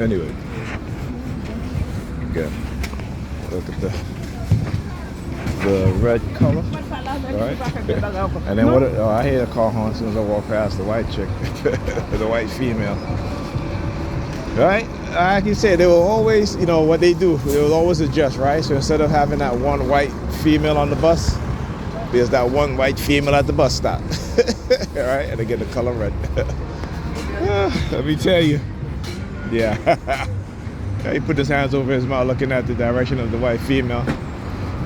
Anyway, yeah. Look at the red color, right? And then what? Oh, I hear a car horn as soon as I walk past the white chick, the white female. Right? Like you said, they will always, you know, what they do, they will always adjust, right? So instead of having that one white female on the bus, there's that one white female at the bus stop. Right? And they get the color red. Let me tell you. Yeah. He put his hands over his mouth looking at the direction of the white female.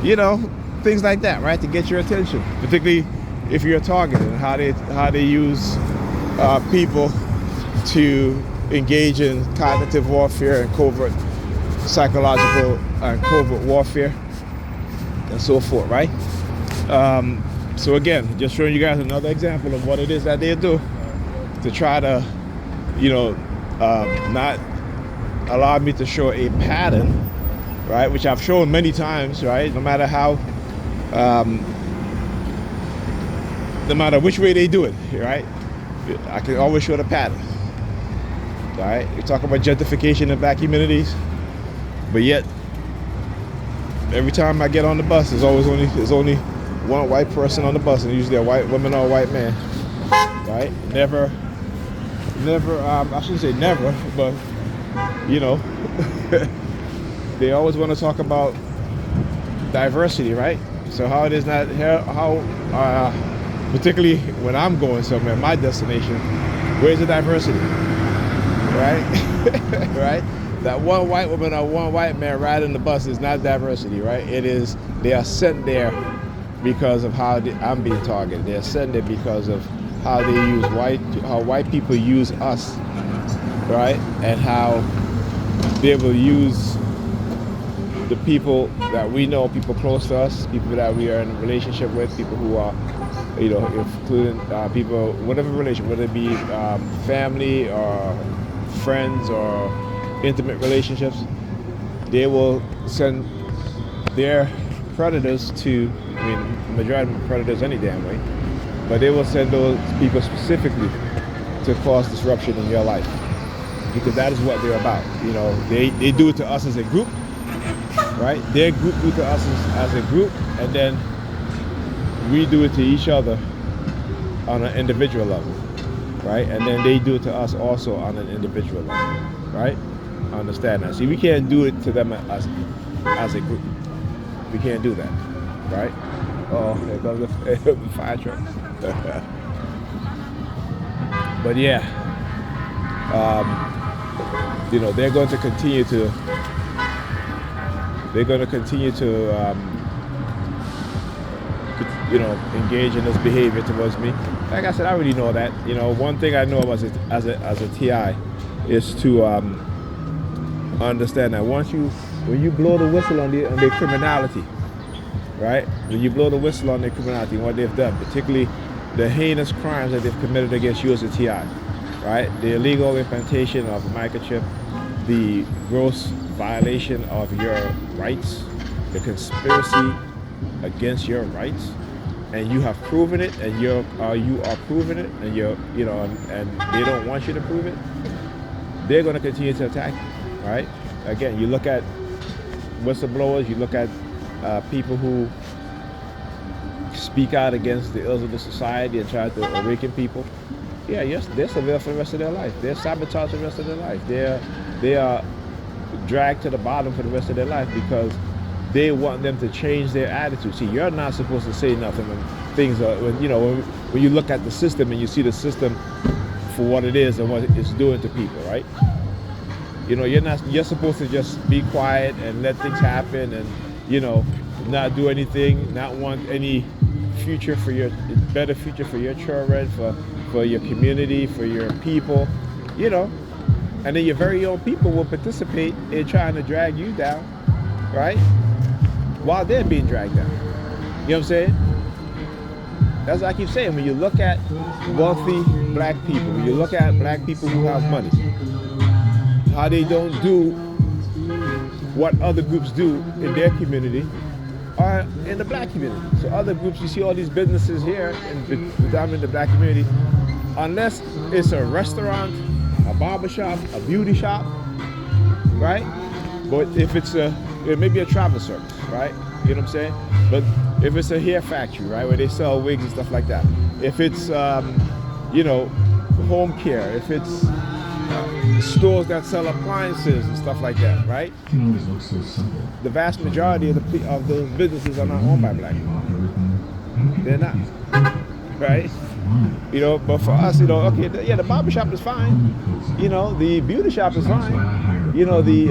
You know, things like that, right? To get your attention. Particularly if you're a target, and how they use people to engage in cognitive warfare and covert psychological and covert warfare and so forth, right? So again, just showing you guys another example of what it is that they do to try to, you know, not allow me to show a pattern, right? Which I've shown many times, right? No matter how, no matter which way they do it, right? I can always show the pattern. Right? You talk about gentrification in black communities, but yet every time I get on the bus, there's only one white person on the bus, and usually a white woman or a white man. Right? Never. I shouldn't say never, but you know, they always want to talk about diversity, right? So how it is not particularly when I'm going somewhere, my destination, where's the diversity? Right? Right? That one white woman or one white man riding the bus is not diversity, right? It is, they are sent there because of how I'm being targeted. They're sent there because of how they use how white people use us, right? And how they will use the people that we know, people close to us, people that we are in a relationship with, people who are, you know, including people, whatever relation, whether it be family or friends or intimate relationships, they will send their predators to, I mean, the majority of predators any damn way, but they will send those people specifically to cause disruption in your life, because that is what they're about. You know, they do it to us as a group, right? Their group do it to us as a group, and then we do it to each other on an individual level. Right? And then they do it to us also on an individual level, right? Understand that. See, we can't do it to them as a group. We can't do that, right? Oh, there goes the fire truck. But yeah, you know, they're going to continue to you know, engage in this behavior towards me. Like I said, I already know that. You know, one thing I know as a TI is to understand that when you blow the whistle on their criminality, right? When you blow the whistle on their criminality and what they've done, particularly the heinous crimes that they've committed against you as a TI, right? The illegal implantation of a microchip, the gross violation of your rights, the conspiracy against your rights, and you have proven it, and you are proving it, and you know, and they don't want you to prove it, they're going to continue to attack you, right? Again, you look at whistleblowers, you look at people who speak out against the ills of the society and try to awaken people. Yeah, yes, they're surveilled for the rest of their life. They're sabotaged for the rest of their life. They are dragged to the bottom for the rest of their life because they want them to change their attitude. See, you're not supposed to say nothing when things are, when you look at the system and you see the system for what it is and what it's doing to people, right? You know, you're supposed to just be quiet and let things happen and, you know, not do anything, not want any future for better future for your children, for your community, for your people, you know. And then your very own people will participate in trying to drag you down, right? While they're being dragged down. You know what I'm saying? That's what I keep saying. When you look at wealthy black people, when you look at black people who have money, how they don't do what other groups do in their community or in the black community. So other groups, you see all these businesses here in the black community, unless it's a restaurant, a barber shop, a beauty shop, right? But if it's it may be a travel service, right? You know what I'm saying? But if it's a hair factory, right, where they sell wigs and stuff like that. If it's, you know, home care. If it's stores that sell appliances and stuff like that, right? The vast majority of those businesses are not owned by black people. They're not, right? You know, but for us, you know, okay, yeah, the barber shop is fine. You know, the beauty shop is fine. You know, the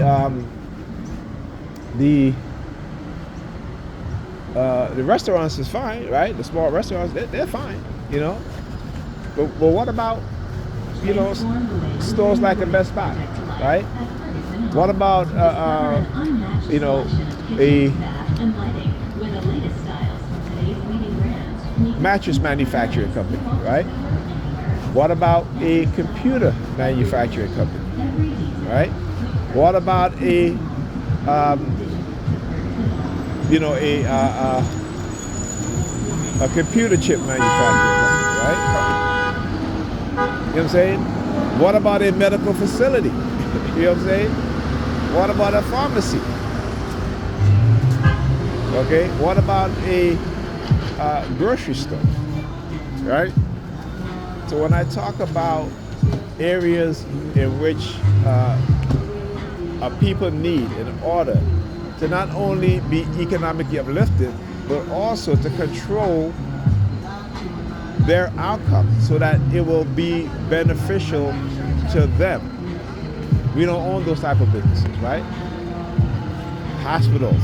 restaurants is fine, right? The small restaurants, they're fine, you know. But what about, you know, stores like a Best Buy, right? What about, you know, a mattress manufacturing company, right? What about a computer manufacturing company, right? What about a, you know, a computer chip manufacturing company, right? You know what I'm saying? What about a medical facility? You know what I'm saying? What about a pharmacy? Okay, what about a grocery store, right? So when I talk about areas in which people need in order to not only be economically uplifted, but also to control their outcome so that it will be beneficial to them. We don't own those type of businesses, right? Hospitals.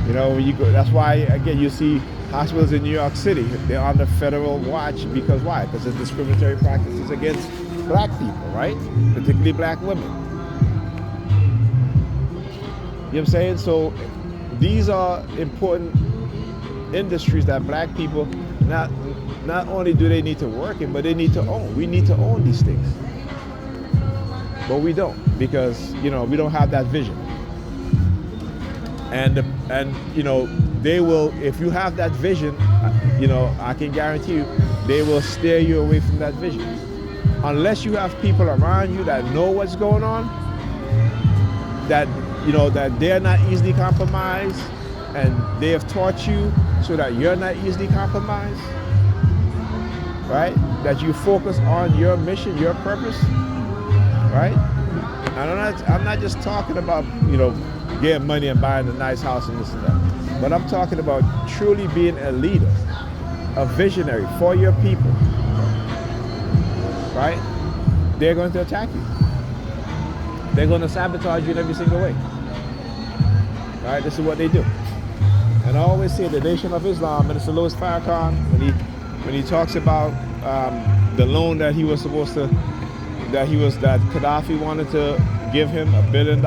You know, when you go, that's why, again, you see hospitals in New York City, they're under federal watch because why? Because of discriminatory practices against black people, right? Particularly black women. You know what I'm saying? So these are important industries that black people, not only do they need to work in, but they need to own. We need to own these things. But we don't, because, you know, we don't have that vision. And you know, they will, if you have that vision, you know, I can guarantee you, they will steer you away from that vision. Unless you have people around you that know what's going on, that, you know, that they're not easily compromised, and they have taught you so that you're not easily compromised, right? That you focus on your mission, your purpose, right? And I'm not just talking about, you know, getting money and buying a nice house and this and that, but I'm talking about truly being a leader, a visionary for your people, right? They're going to attack you. They're going to sabotage you in every single way, right? This is what they do. And I always say the Nation of Islam, Minister Louis Farrakhan, when he talks about the loan that he was supposed to, that Gaddafi wanted to give him $1 billion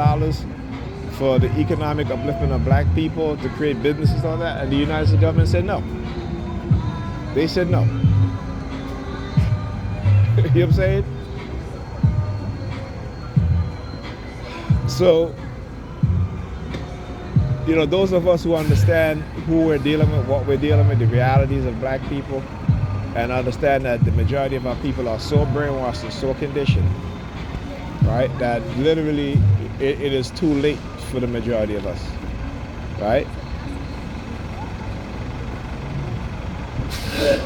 for the economic upliftment of black people to create businesses and all that, and the United States government said no. They said no. You know what I'm saying? So, you know, those of us who understand who we're dealing with, what we're dealing with, the realities of black people, and understand that the majority of our people are so brainwashed and so conditioned, right, that literally it is too late for the majority of us, right?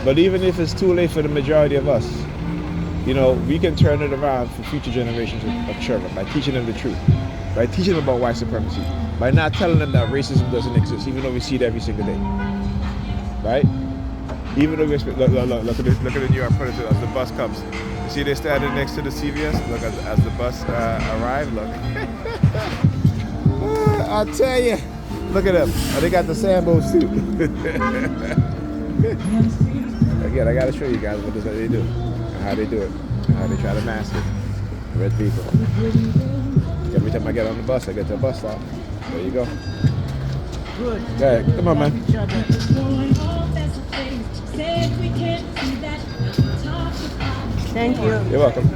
But even if it's too late for the majority of us, you know, we can turn it around for future generations of children by teaching them the truth, by teaching them about white supremacy, by not telling them that racism doesn't exist, even though we see it every single day, right? Even though we look at the New York Predator as the bus comes. You see they standing next to the CVS? Look, as the bus arrived, look. I'll tell you. Look at them. Oh, they got the Sambos too. Again, I got to show you guys what they do and how they do it, and how they try to mask it. Red people. Every time I get on the bus, I get to a bus stop. There you go. Good. Yeah, come on, man. Thank you. You're welcome.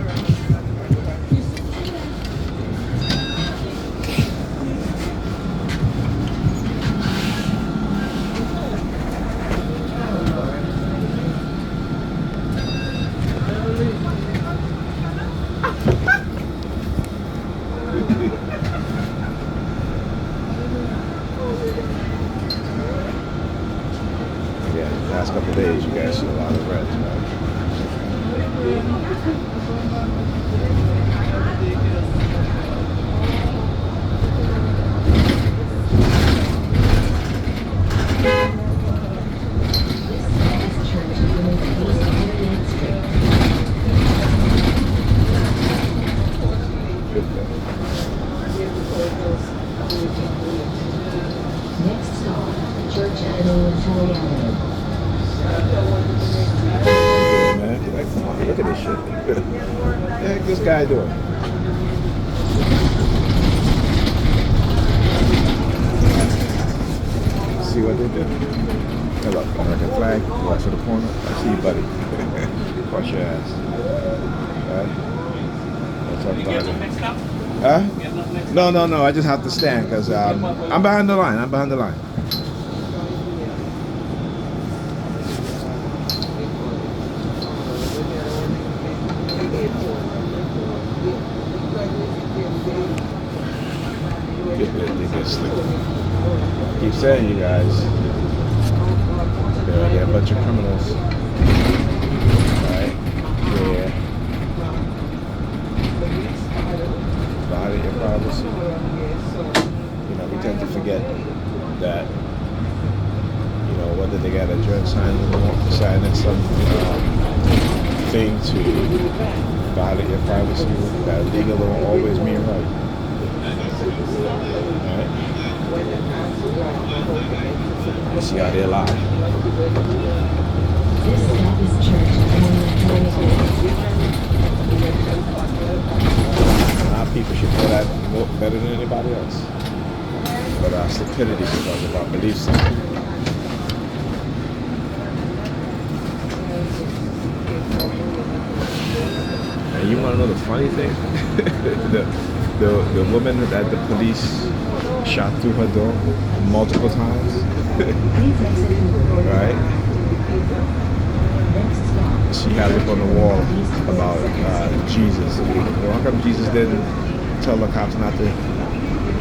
last couple of days, you guys see a lot of reds, right? Next stop, Church Avenue and Tully Avenue. Man, like, come on, look at this shit. What the heck this guy doing? See what they do? Hello, American flag, walk to the corner. I see you, buddy. Wash your ass. Right? Let's talk about it. Huh? No. I just have to stand because I'm behind the line. Keep saying, you guys, they're a bunch of criminals, right? Yeah. Violate your privacy. You know, we tend to forget that, you know, whether they got a judge signing some thing to violate your privacy, that legal don't always mean right. Alright? Let's see how they lie. This stop is Church Avenue. Our people should know that better than anybody else. But our stupidity because of our belief system. And you want to know the funny thing? the woman that the police shot through her door multiple times. Right? She had it up on the wall about Jesus. Well, how come Jesus didn't tell the cops not to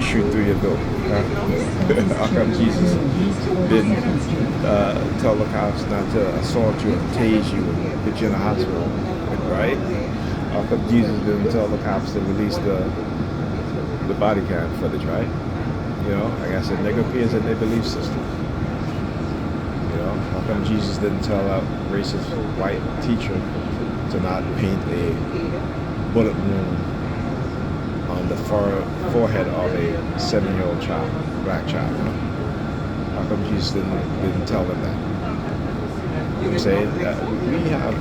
shoot through your door? Huh? How come Jesus didn't tell the cops not to assault you and tase you and put you in a hospital? Right? How come Jesus didn't tell the cops to release the body cam footage, right? You know, like I said, nigger appears in their belief system. You know, how come Jesus didn't tell a racist white teacher to not paint a bullet wound on the forehead of a 7-year-old child, black child? You know? How come Jesus didn't tell them that? You know what I'm saying? We have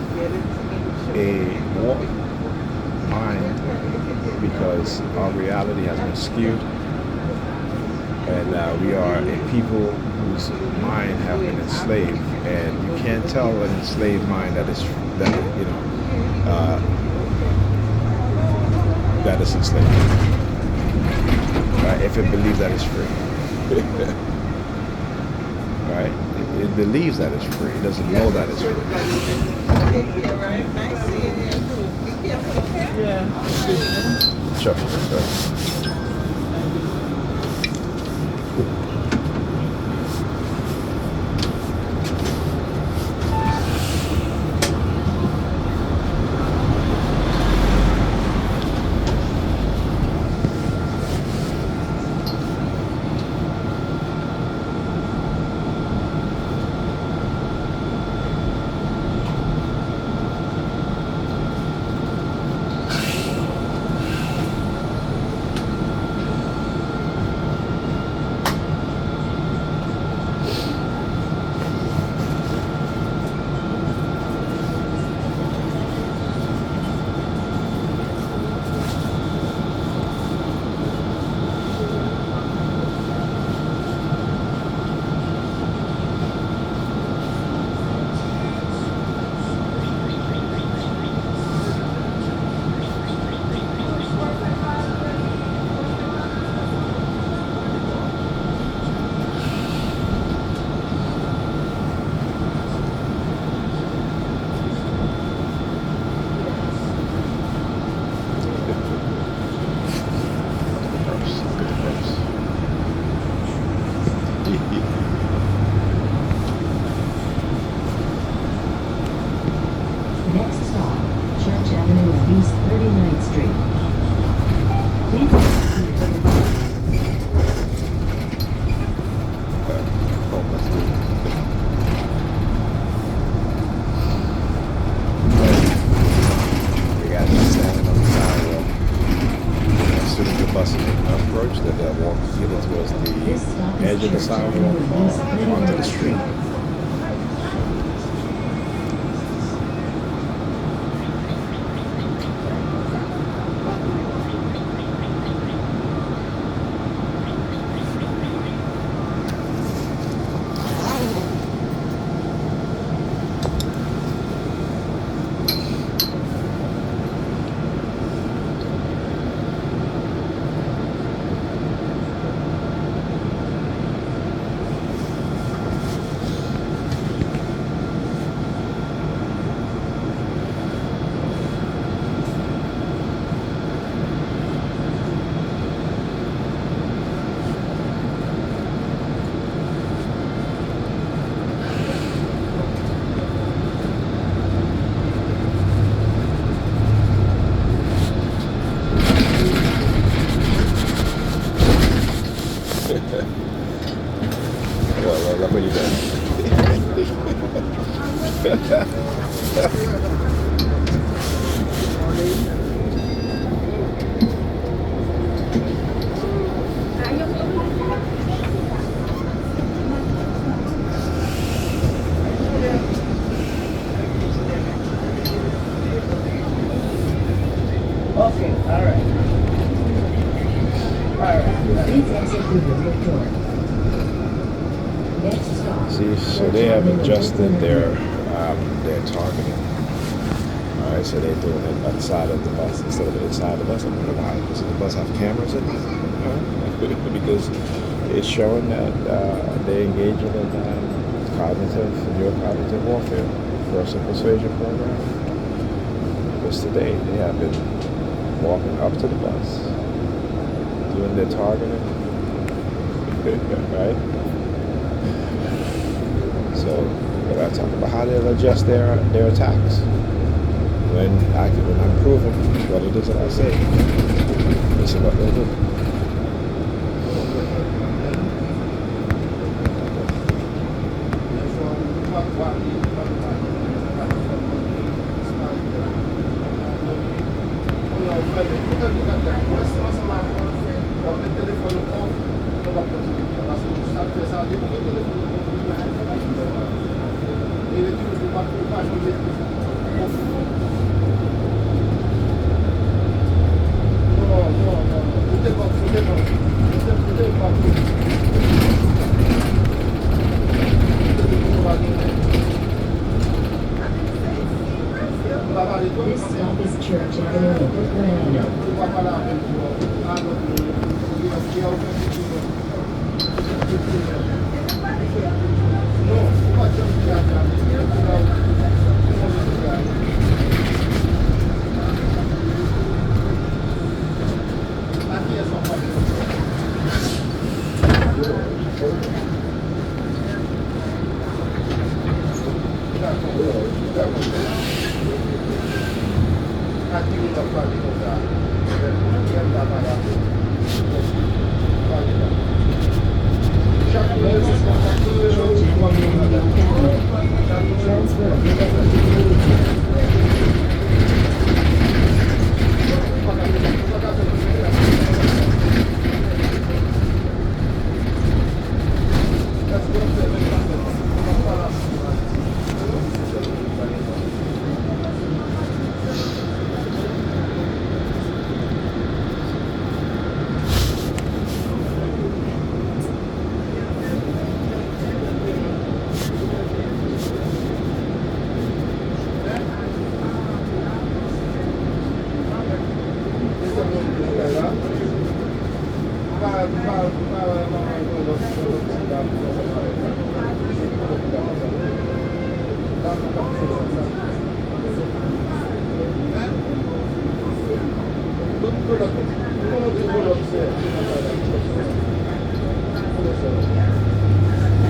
a warped mind because our reality has been skewed, and we are a people whose mind have been enslaved, and you can't tell an enslaved mind that is enslaved, right? If it believes that it's free, right? It believes that it's free. It doesn't know that it's free. Sure. bus approach, that they'll walk either towards the edge of the sidewalk or onto the street. Look what you Okay, all right. Please exit through the rear door. Next stop. See, so they have adjusted their targeting. All right, so they're doing it outside of the bus instead of inside the bus. I wonder why. Does the bus have cameras in it? Because it's showing that they're engaging in neurocognitive warfare, force and persuasion program. Because today they have been walking up to the bus, doing their targeting, right? So we gotta talk about how they'll adjust their attacks when I'm proving what it is that I say. This is what they'll do. This stop is Church Avenue, Brooklyn.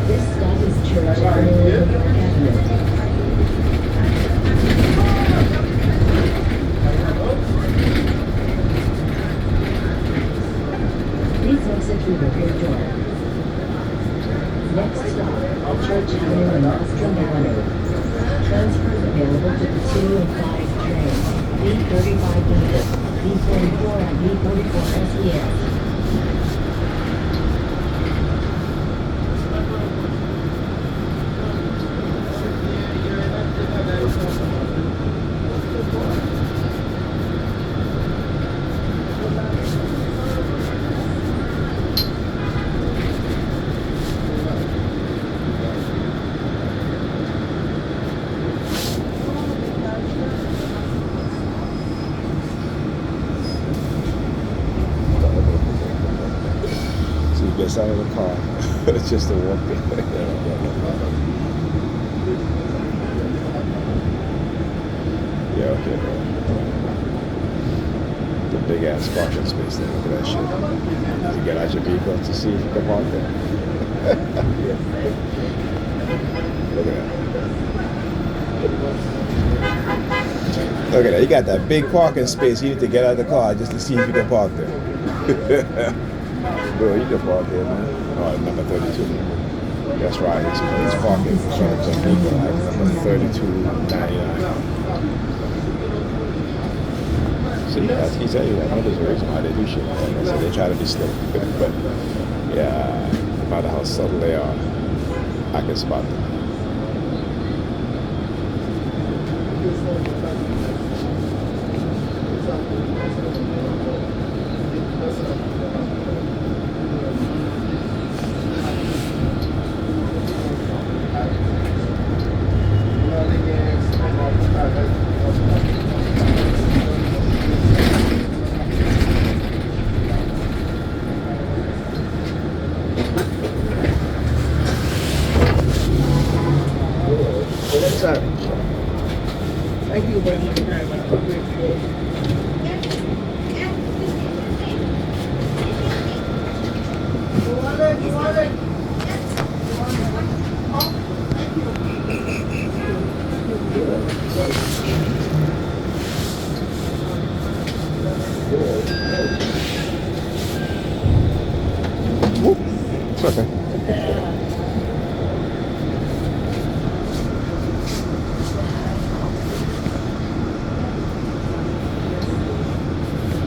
This stop is Church Avenue, Please exit through the rear door. Next stop, Church Avenue and Ostrom Avenue. Transfers available to the 2 and 5 trains. Leave 35 minutes. B44 and B44 SES. So he gets out of the car. It's just a walk. Yeah, okay, bro. The big ass parking space there. Look at that shit. You get out your vehicle to see if you can park there. Look at that. Look at that. You got that big parking space. You need to get out of the car just to see if you can park there. Bro, you can park there, man. Oh, number 32. That's right. It's parking in front of some people. Number 3299. See, that's, he tell you that. There's a reason why they do shit like that. So they try to be slick. But yeah, no matter how subtle they are, I can spot them. Thank you very much. It's okay.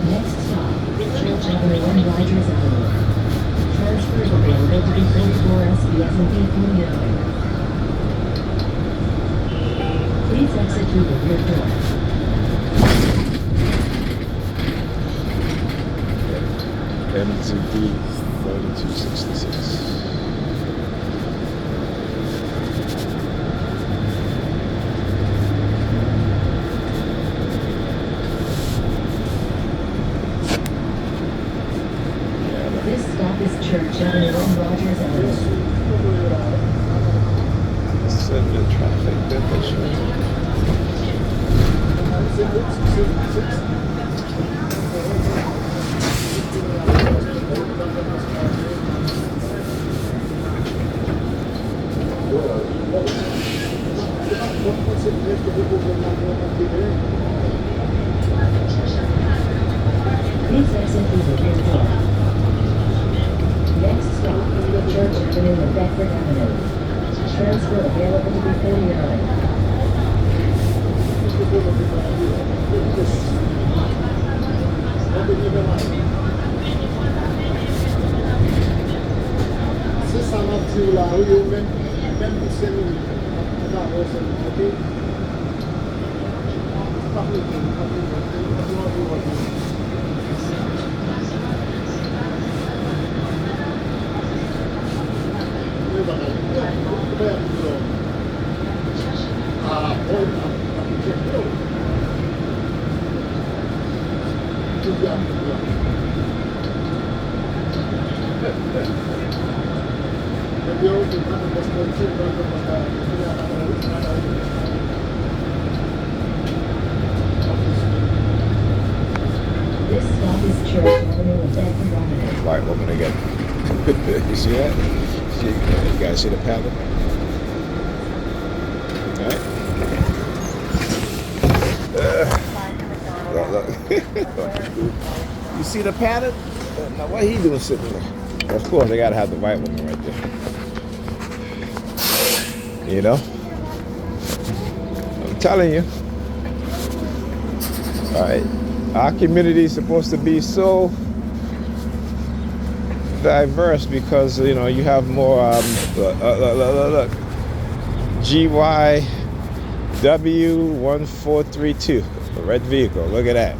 Next stop, Church Avenue and Rogers Avenue. Transfers available to B44 SBS and B49. Please exit through the rear door. MZD 3266. This stop is Church Avenue and Rogers Avenue. Send the traffic definition. Please exit through the rear door. Next stop, Church Avenue and Bedford Avenue. Transfer available to B49. C'est ça, ma petite là, oui, même pour ces minutes. This stop is Church Avenue and Bedford Avenue. White woman again. You see that? You guys see the pattern? Look. You see the pattern? Now what he doing sitting there? Of course, they gotta have the white woman right there. You know? I'm telling you. All right. Our community is supposed to be so diverse because you know you have more. Look. GYW1432, a red vehicle. Look at that.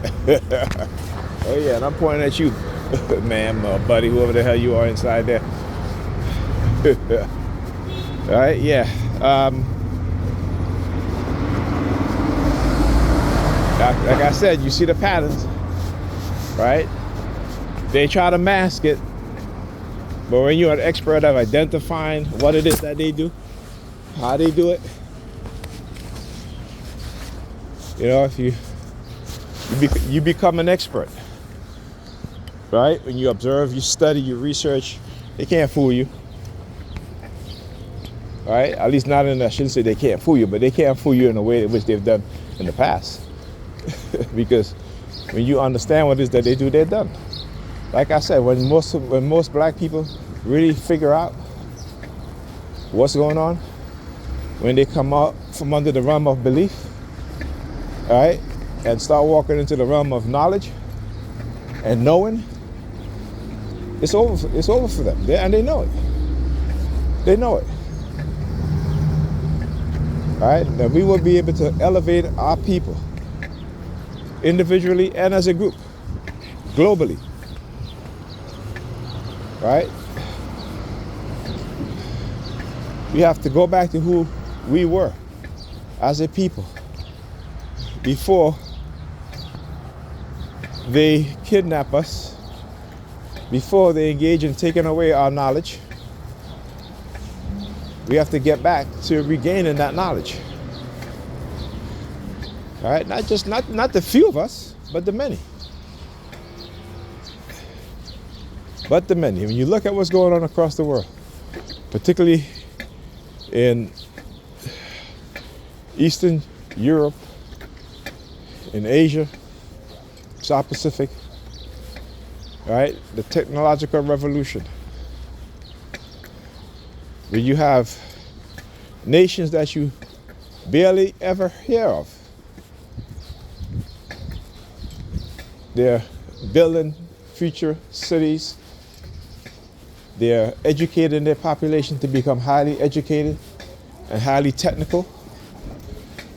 Oh yeah, and I'm pointing at you, ma'am, buddy, whoever the hell you are inside there. All right, yeah. Like I said, you see the patterns, right? They try to mask it, but when you're an expert of identifying what it is that they do, how they do it, you know, if you become an expert, right? When you observe, you study, you research, they can't fool you, right? At least not in, I shouldn't say they can't fool you, but they can't fool you in a way in which they've done in the past. Because when you understand what it is that they do, they're done. Like I said, when most black people really figure out what's going on, when they come out from under the realm of belief, all right, and start walking into the realm of knowledge and knowing, it's over for them. And they know it. They know it. All right, and we will be able to elevate our people individually and as a group, globally. Right? We have to go back to who we were as a people before they kidnap us, before they engage in taking away our knowledge. We have to get back to regaining that knowledge. All right, not the few of us, but the many. But the many. When you look at what's going on across the world, particularly in Eastern Europe, in Asia, South Pacific, right? The technological revolution, where you have nations that you barely ever hear of. They're building future cities. They're educating their population to become highly educated and highly technical.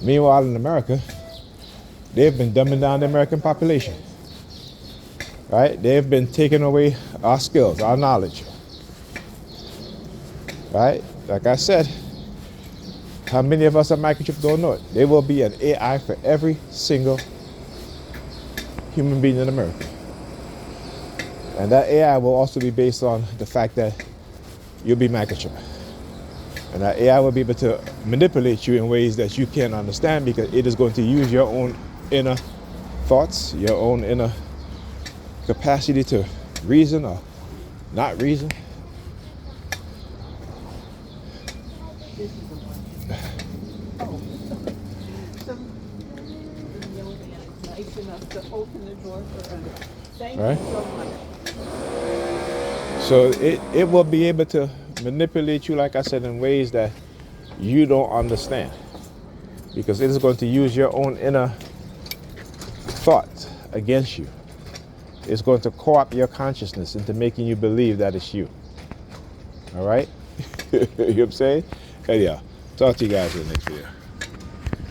Meanwhile, in America, they've been dumbing down the American population. Right? They've been taking away our skills, our knowledge. Right? Like I said, how many of us at Microchip don't know it? There will be an AI for every single human being in America. And that AI will also be based on the fact that you'll be microchip. And that AI will be able to manipulate you in ways that you can't understand, because it is going to use your own inner thoughts, your own inner capacity to reason or not reason. Right? So it will be able to manipulate you, like I said, in ways that you don't understand, because it is going to use your own inner thoughts against you. It's going to co-opt your consciousness into making you believe that it's you. All right? You know what I'm saying? Hey, yeah. Talk to you guys in the next video.